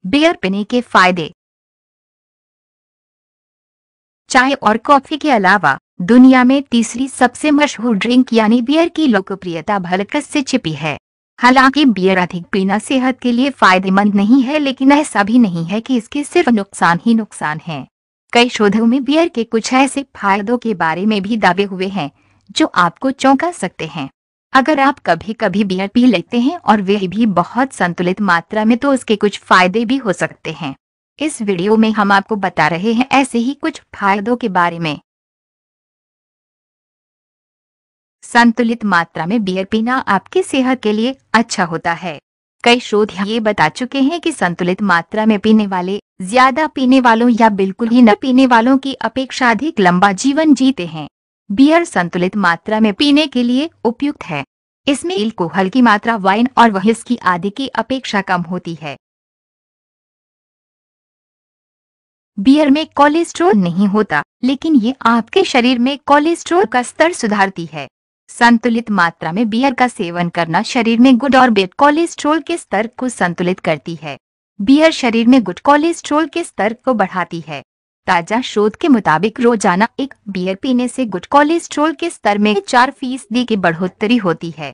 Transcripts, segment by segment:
Beer पीने के फायदे। चाय और कॉफी के अलावा दुनिया में तीसरी सबसे मशहूर ड्रिंक यानी बियर की लोकप्रियता भलकस से छिपी है। हालांकि बियर अधिक पीना सेहत के लिए फायदेमंद नहीं है, लेकिन ऐसा भी नहीं है कि इसके सिर्फ नुकसान ही नुकसान हैं। कई शोधों में बियर के कुछ ऐसे फायदों के बारे में भी दावे हुए हैं जो आपको चौंका सकते हैं। अगर आप कभी कभी बियर पी लेते हैं और वह भी बहुत संतुलित मात्रा में, तो उसके कुछ फायदे भी हो सकते हैं। इस वीडियो में हम आपको बता रहे हैं ऐसे ही कुछ फायदों के बारे में। संतुलित मात्रा में बियर पीना आपकी सेहत के लिए अच्छा होता है। कई शोध ये बता चुके हैं कि संतुलित मात्रा में पीने वाले ज्यादा पीने वालों या बिल्कुल ही न पीने वालों की अपेक्षा अधिक लंबा जीवन जीते हैं। बियर संतुलित मात्रा में पीने के लिए उपयुक्त है। इसमें अल्कोहल की मात्रा वाइन और व्हिस्की आदि की अपेक्षा कम होती है। बियर में कोलेस्ट्रॉल नहीं होता, लेकिन ये आपके शरीर में कोलेस्ट्रॉल का स्तर सुधारती है। संतुलित मात्रा में बियर का सेवन करना शरीर में गुड और बैड कोलेस्ट्रॉल के स्तर को संतुलित करती है। बियर शरीर में गुड कोलेस्ट्रॉल के स्तर को बढ़ाती है। ताजा शोध के मुताबिक रोजाना एक बियर पीने से गुड कोलेस्ट्रॉल के स्तर में 4% की बढ़ोतरी होती है।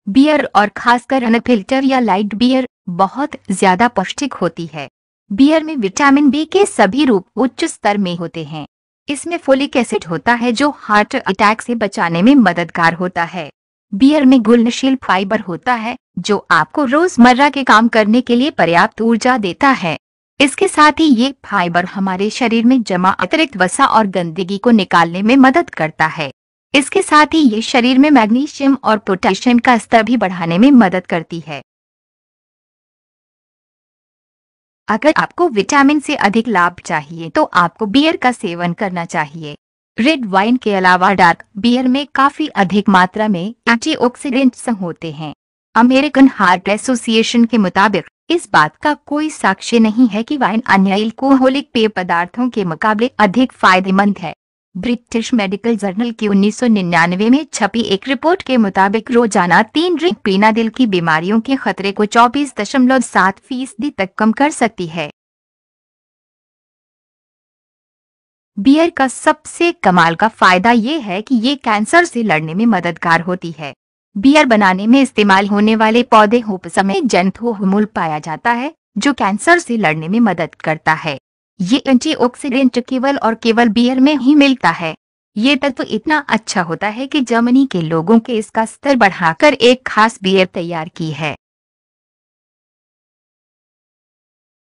बियर और खासकर अनफिल्टर या लाइट बियर बहुत ज्यादा पौष्टिक होती है। बियर में विटामिन बी के सभी रूप उच्च स्तर में होते हैं। इसमें फोलिक एसिड होता है जो हार्ट अटैक से बचाने में मददगार होता है। बियर में घुलनशील फाइबर होता है जो आपको रोजमर्रा के काम करने के लिए पर्याप्त ऊर्जा देता है। इसके साथ ही ये फाइबर हमारे शरीर में जमा अतिरिक्त वसा और गंदगी को निकालने में मदद करता है। इसके साथ ही ये शरीर में मैग्नीशियम और पोटेशियम का स्तर भी बढ़ाने में मदद करती है। अगर आपको विटामिन से अधिक लाभ चाहिए तो आपको बियर का सेवन करना चाहिए। रेड वाइन के अलावा डार्क बियर में काफी अधिक मात्रा में एंटीऑक्सीडेंट्स होते हैं। अमेरिकन हार्ट एसोसिएशन के मुताबिक इस बात का कोई साक्ष्य नहीं है कि वाइन अन्य अल्कोहलिक पेय पदार्थों के मुकाबले अधिक फायदेमंद है। ब्रिटिश मेडिकल जर्नल की 1999 में छपी एक रिपोर्ट के मुताबिक रोजाना 3 ड्रिंक पीना दिल की बीमारियों के खतरे को 24.7% तक कम कर सकती है। बियर का सबसे कमाल का फायदा ये है कि ये कैंसर से लड़ने में मददगार होती है। बियर बनाने में इस्तेमाल होने वाले पौधे होपसम में जेंथोहोमुल पाया जाता है जो कैंसर से लड़ने में मदद करता है। ये एंटीऑक्सीडेंट केवल और केवल बियर में ही मिलता है। ये तत्व इतना अच्छा होता है कि जर्मनी के लोगों के इसका स्तर बढ़ाकर एक खास बियर तैयार की है।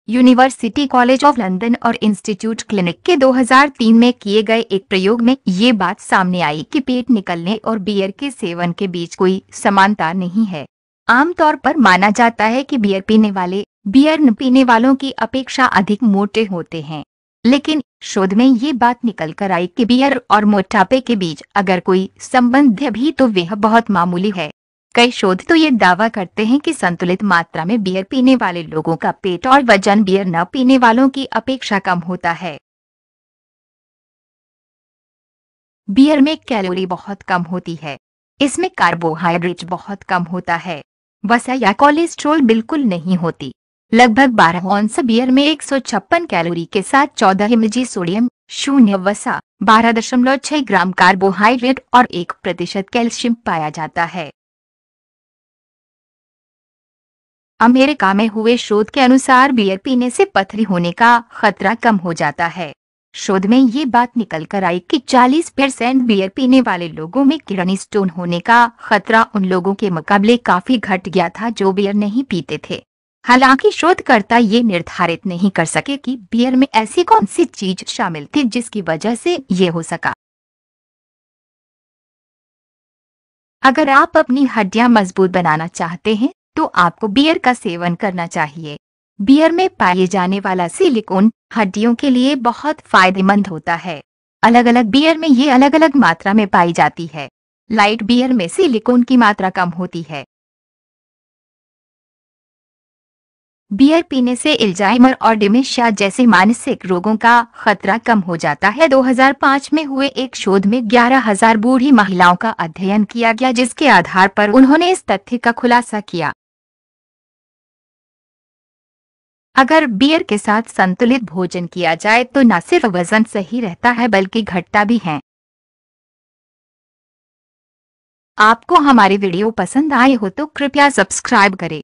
यूनिवर्सिटी कॉलेज ऑफ लंदन और इंस्टीट्यूट क्लिनिक के 2003 में किए गए एक प्रयोग में ये बात सामने आई कि पेट निकलने और बियर के सेवन के बीच कोई समानता नहीं है। आमतौर पर माना जाता है कि बियर पीने वाले बियर न पीने वालों की अपेक्षा अधिक मोटे होते हैं, लेकिन शोध में ये बात निकल कर आई कि बियर और मोटापे के बीच अगर कोई संबंध है भी तो वह बहुत मामूली है। कई शोध तो ये दावा करते हैं कि संतुलित मात्रा में बियर पीने वाले लोगों का पेट और वजन बियर न पीने वालों की अपेक्षा कम होता है। बियर में कैलोरी बहुत कम होती है। इसमें कार्बोहाइड्रेट बहुत कम होता है। वसा या कोलेस्ट्रॉल बिल्कुल नहीं होती। लगभग 12 औंस बियर में 156 कैलोरी के साथ 14 mg सोडियम, 0 वसा, 12.6 ग्राम कार्बोहाइड्रेट और 1% कैल्शियम पाया जाता है। अमेरिका में हुए शोध के अनुसार बियर पीने से पथरी होने का खतरा कम हो जाता है। शोध में ये बात निकल कर आई कि 40% बियर पीने वाले लोगों में किडनी स्टोन होने का खतरा उन लोगों के मुकाबले काफी घट गया था जो बियर नहीं पीते थे। हालांकि शोधकर्ता ये निर्धारित नहीं कर सके कि बियर में ऐसी कौन सी चीज शामिल थी जिसकी वजह से ये हो सका। अगर आप अपनी हड्डियां मजबूत बनाना चाहते हैं तो आपको बियर का सेवन करना चाहिए। बियर में पाए जाने वाला सिलिकॉन हड्डियों के लिए बहुत फायदेमंद होता है। अलग अलग बियर में ये अलग अलग मात्रा में पाई जाती है। लाइट बियर में सिलिकॉन की मात्रा कम होती है। बियर पीने से अल्जाइमर और डिमेंशिया जैसे मानसिक रोगों का खतरा कम हो जाता है। 2005 में हुए एक शोध में 11,000 बूढ़ी महिलाओं का अध्ययन किया गया जिसके आधार पर उन्होंने इस तथ्य का खुलासा किया। अगर बियर के साथ संतुलित भोजन किया जाए तो न सिर्फ वजन सही रहता है बल्कि घटता भी है। आपको हमारे वीडियो पसंद आए हो तो कृपया सब्सक्राइब करें।